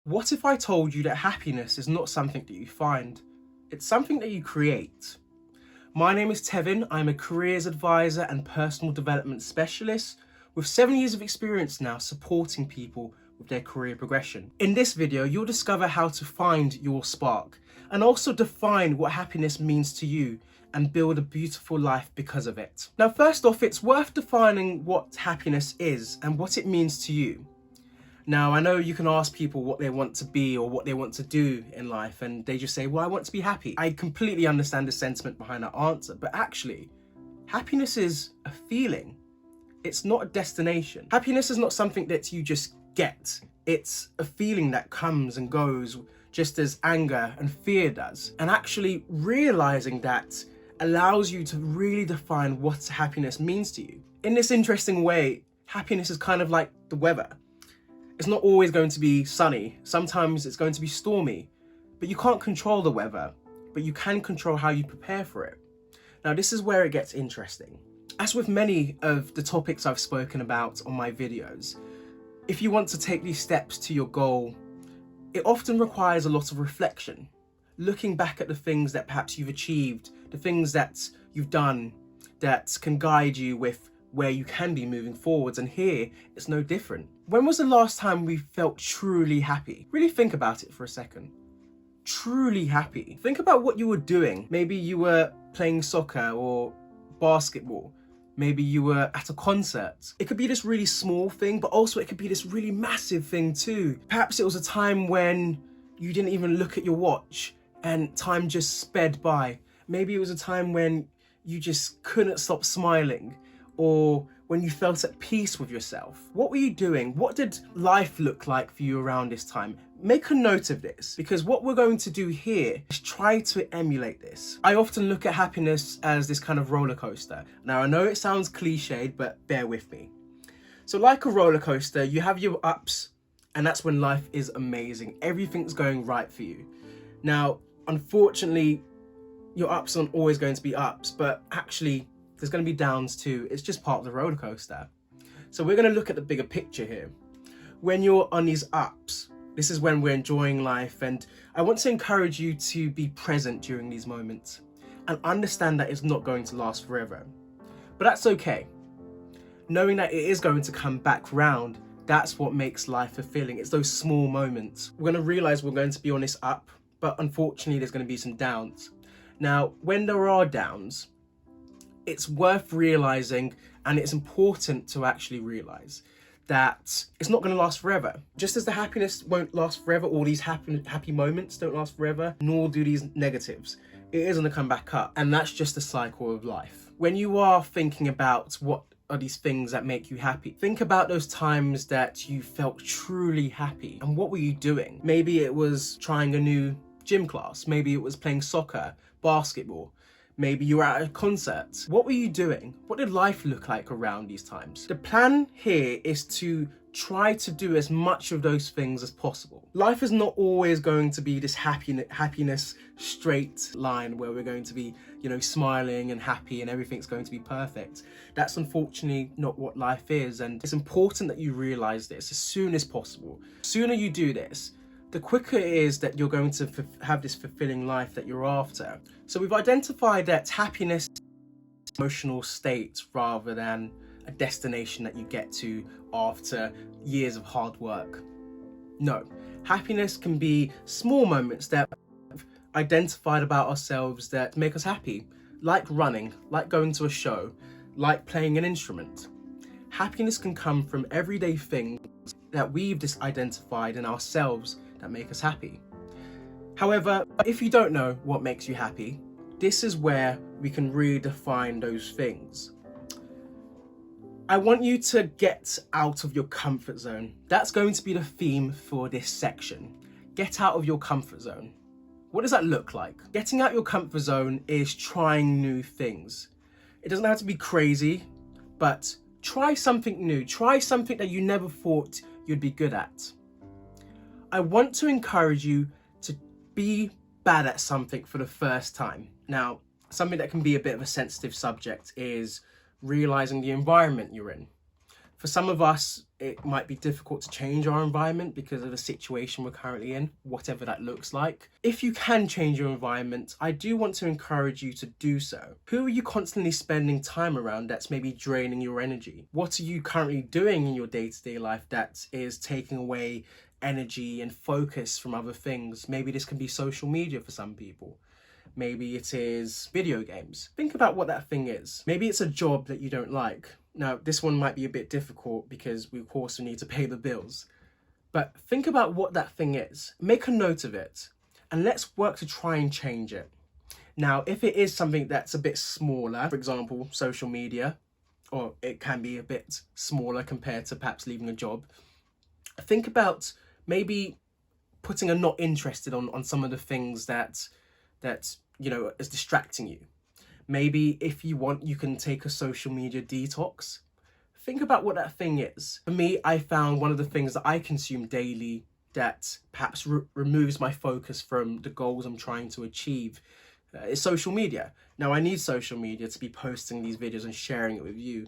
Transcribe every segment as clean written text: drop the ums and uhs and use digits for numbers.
What if I told you that happiness is not something that you find, it's something that you create? My name is Tevin, I'm a careers advisor and personal development specialist with 7 years of experience now supporting people with their career progression. In this video, you'll discover how to find your spark and also define what happiness means to you and build a beautiful life because of it. Now, first off, it's worth defining what happiness is and what it means to you. Now, I know you can ask people what they want to be or what they want to do in life, and they just say, well, I want to be happy. I completely understand the sentiment behind that answer, but actually, happiness is a feeling. It's not a destination. Happiness is not something that you just get. It's a feeling that comes and goes, just as anger and fear does. And actually realizing that allows you to really define what happiness means to you. In this interesting way, happiness is kind of like the weather. It's not always going to be sunny. Sometimes it's going to be stormy, but you can't control the weather, but you can control how you prepare for it. Now, this is where it gets interesting. As with many of the topics I've spoken about on my videos, if you want to take these steps to your goal, it often requires a lot of reflection, looking back at the things that perhaps you've achieved, the things that you've done that can guide you with where you can be moving forwards, and here it's no different. When was the last time we felt truly happy? Really think about it for a second. Truly happy. Think about what you were doing. Maybe you were playing soccer or basketball. Maybe you were at a concert. It could be this really small thing, but also it could be this really massive thing too. Perhaps it was a time when you didn't even look at your watch and time just sped by. Maybe it was a time when you just couldn't stop smiling, or when you felt at peace with yourself. What were you doing? What did life look like for you around this time? Make a note of this, because what we're going to do here is try to emulate this. I often look at happiness as this kind of roller coaster. Now, I know it sounds cliched, but bear with me. So like a roller coaster, you have your ups, and that's when life is amazing. Everything's going right for you. Now, unfortunately, your ups aren't always going to be ups, but actually, there's going to be downs too. It's just part of the roller coaster. So we're going to look at the bigger picture here. When you're on these ups, this is when we're enjoying life, and I want to encourage you to be present during these moments and understand that it's not going to last forever. But that's okay. Knowing that it is going to come back round, that's what makes life fulfilling. It's those small moments. We're going to realize we're going to be on this up, but unfortunately there's going to be some downs. Now, when there are downs, it's worth realizing, and it's important to actually realize that it's not going to last forever. Just as the happiness won't last forever, all these happy moments don't last forever, nor do these negatives. It is going to come back up, and that's just the cycle of life. When you are thinking about what are these things that make you happy, think about those times that you felt truly happy, and what were you doing? Maybe it was trying a new gym class, maybe it was playing soccer, basketball. Maybe you were at a concert. What were you doing? What did life look like around these times? The plan here is to try to do as much of those things as possible. Life is not always going to be this happiness straight line where we're going to be, smiling and happy and everything's going to be perfect. That's unfortunately not what life is, and it's important that you realize this as soon as possible. The sooner you do this, the quicker it is that you're going to have this fulfilling life that you're after. So we've identified that happiness is an emotional state rather than a destination that you get to after years of hard work. No, happiness can be small moments that we've identified about ourselves that make us happy, like running, like going to a show, like playing an instrument. Happiness can come from everyday things that we've just identified in ourselves that make us happy. However, if you don't know what makes you happy, this is where we can redefine those things. I want you to get out of your comfort zone. That's going to be the theme for this section. Get out of your comfort zone. What does that look like? Getting out your comfort zone is trying new things. It doesn't have to be crazy, but try something new. Try something that you never thought you'd be good at. I want to encourage you to be bad at something for the first time. Now, something that can be a bit of a sensitive subject is realizing the environment you're in. For some of us, it might be difficult to change our environment because of the situation we're currently in, whatever that looks like. If you can change your environment, I do want to encourage you to do so. Who are you constantly spending time around that's maybe draining your energy? What are you currently doing in your day-to-day life that is taking away energy and focus from other things? Maybe this can be social media for some people. Maybe it is video games. Think about what that thing is. Maybe it's a job that you don't like. Now, this one might be a bit difficult because we of course need to pay the bills. But think about what that thing is. Make a note of it and let's work to try and change it. Now, if it is something that's a bit smaller, for example, social media, or it can be a bit smaller compared to perhaps leaving a job, think about maybe putting a not interested on some of the things that is distracting you. Maybe if you want, you can take a social media detox. Think about what that thing is. For me, I found one of the things that I consume daily that perhaps removes my focus from the goals I'm trying to achieve is social media. Now, I need social media to be posting these videos and sharing it with you.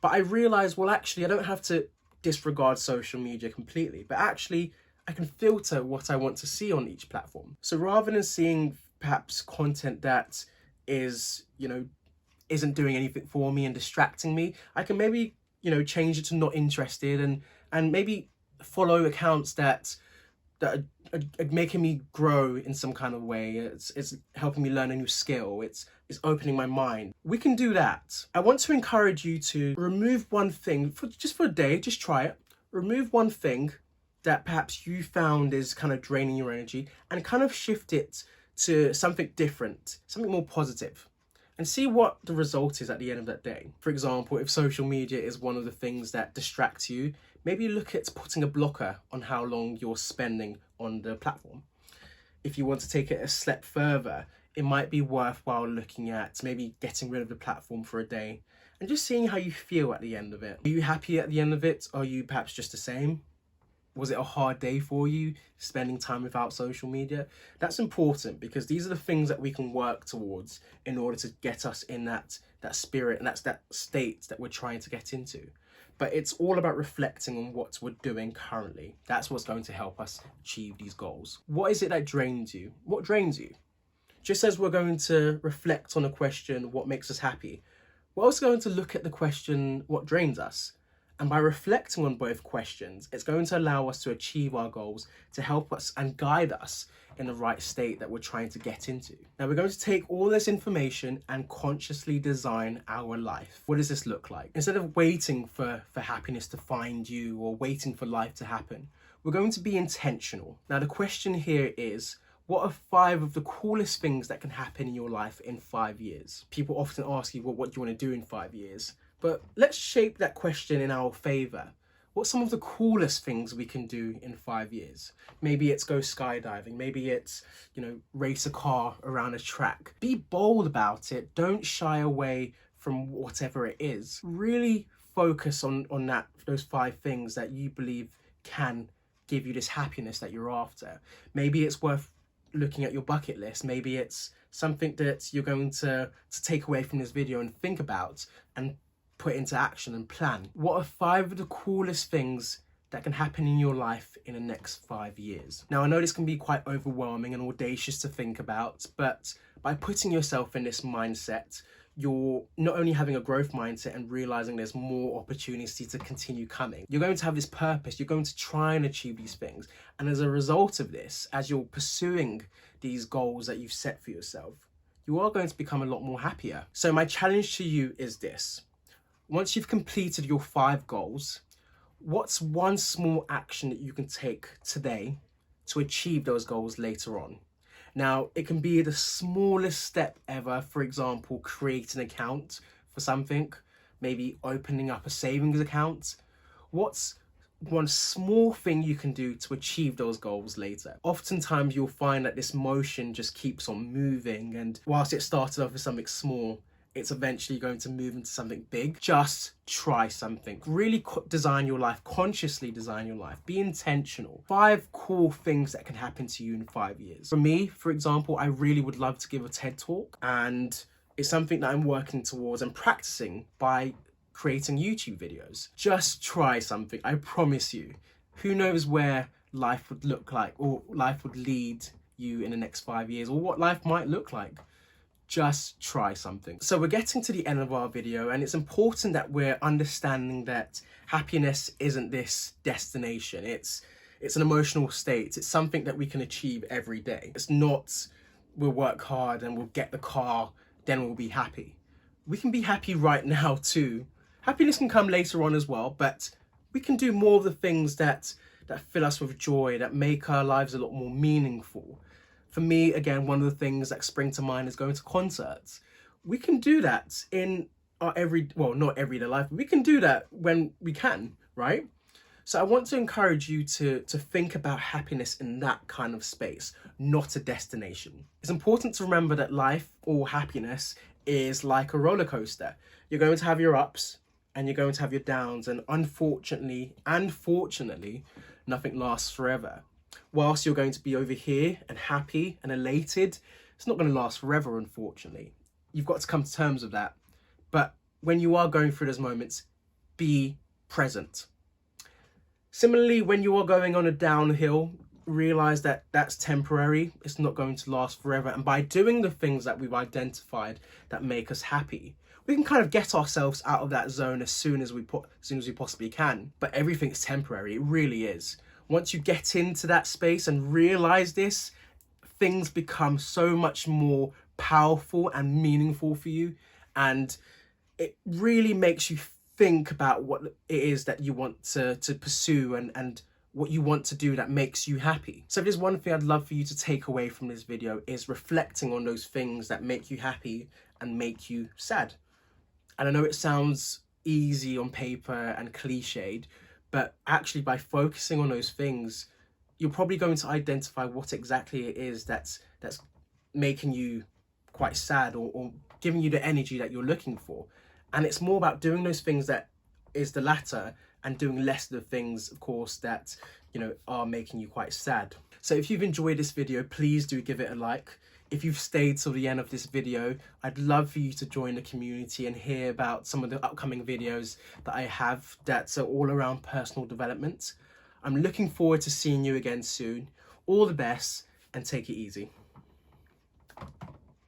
But I realized, well, actually, I don't have to disregard social media completely, but actually, I can filter what I want to see on each platform. So rather than seeing perhaps content that isn't doing anything for me and distracting me, I can maybe, change it to not interested and maybe follow accounts that are making me grow in some kind of way. It's helping me learn a new skill. It's opening my mind. We can do that. I want to encourage you to remove one thing for a day, just try it. Remove one thing that perhaps you found is kind of draining your energy and kind of shift it to something different, something more positive, and see what the result is at the end of that day. For example, if social media is one of the things that distracts you, maybe look at putting a blocker on how long you're spending on the platform. If you want to take it a step further, it might be worthwhile looking at maybe getting rid of the platform for a day and just seeing how you feel at the end of it. Are you happy at the end of it? Are you perhaps just the same? Was it a hard day for you spending time without social media? That's important because these are the things that we can work towards in order to get us in that spirit, and that's that state that we're trying to get into. But it's all about reflecting on what we're doing currently. That's what's going to help us achieve these goals. What is it that drains you? What drains you? Just as we're going to reflect on a question, what makes us happy, we're also going to look at the question, what drains us? And by reflecting on both questions, it's going to allow us to achieve our goals, to help us and guide us in the right state that we're trying to get into. Now, we're going to take all this information and consciously design our life. What does this look like? Instead of waiting for happiness to find you or waiting for life to happen, we're going to be intentional. Now, the question here is, what are 5 of the coolest things that can happen in your life in 5 years? People often ask you, well, what do you want to do in 5 years? But let's shape that question in our favor. What's some of the coolest things we can do in 5 years? Maybe it's go skydiving. Maybe it's, race a car around a track. Be bold about it. Don't shy away from whatever it is. Really focus on those 5 things that you believe can give you this happiness that you're after. Maybe it's worth looking at your bucket list. Maybe it's something that you're going to take away from this video and think about and put into action and plan. What are 5 of the coolest things that can happen in your life in the next 5 years? Now, I know this can be quite overwhelming and audacious to think about, but by putting yourself in this mindset, you're not only having a growth mindset and realizing there's more opportunity to continue coming. You're going to have this purpose. You're going to try and achieve these things. And as a result of this, as you're pursuing these goals that you've set for yourself, you are going to become a lot more happier. So my challenge to you is this. Once you've completed your 5 goals, what's one small action that you can take today to achieve those goals later on? Now, it can be the smallest step ever. For example, create an account for something, maybe opening up a savings account. What's one small thing you can do to achieve those goals later? Oftentimes, you'll find that this motion just keeps on moving, and whilst it started off as something small, it's eventually going to move into something big. Just try something. Really design your life, consciously design your life. Be intentional. 5 cool things that can happen to you in 5 years. For me, for example, I really would love to give a TED talk, and it's something that I'm working towards and practicing by creating YouTube videos. Just try something, I promise you. Who knows where life would look like, or life would lead you in the next 5 years, or what life might look like. Just try something. So we're getting to the end of our video, and it's important that we're understanding that happiness isn't this destination. It's an emotional state. It's something that we can achieve every day. It's not we'll work hard and we'll get the car, then we'll be happy. We can be happy right now too. Happiness can come later on as well, but we can do more of the things that fill us with joy, that make our lives a lot more meaningful. For me, again, one of the things that spring to mind is going to concerts. We can do that in our not everyday life, but we can do that when we can, right? So I want to encourage you to think about happiness in that kind of space, not a destination. It's important to remember that life, or happiness, is like a roller coaster. You're going to have your ups and you're going to have your downs, and unfortunately and fortunately, nothing lasts forever. Whilst you're going to be over here and happy and elated, it's not going to last forever, unfortunately. You've got to come to terms with that. But when you are going through those moments, be present. Similarly, when you are going on a downhill, realize that that's temporary. It's not going to last forever. And by doing the things that we've identified that make us happy, we can kind of get ourselves out of that zone as soon as we possibly can. But everything's temporary. It really is. Once you get into that space and realize this, things become so much more powerful and meaningful for you. And it really makes you think about what it is that you want to pursue and what you want to do that makes you happy. So if there's one thing I'd love for you to take away from this video, is reflecting on those things that make you happy and make you sad. And I know it sounds easy on paper and cliched, but actually by focusing on those things, you're probably going to identify what exactly it is that's making you quite sad, or giving you the energy that you're looking for. And it's more about doing those things that is the latter, and doing less of the things, of course, that, are making you quite sad. So if you've enjoyed this video, please do give it a like. If you've stayed till the end of this video, I'd love for you to join the community and hear about some of the upcoming videos that I have that's all around personal development. I'm looking forward to seeing you again soon. All the best, and take it easy.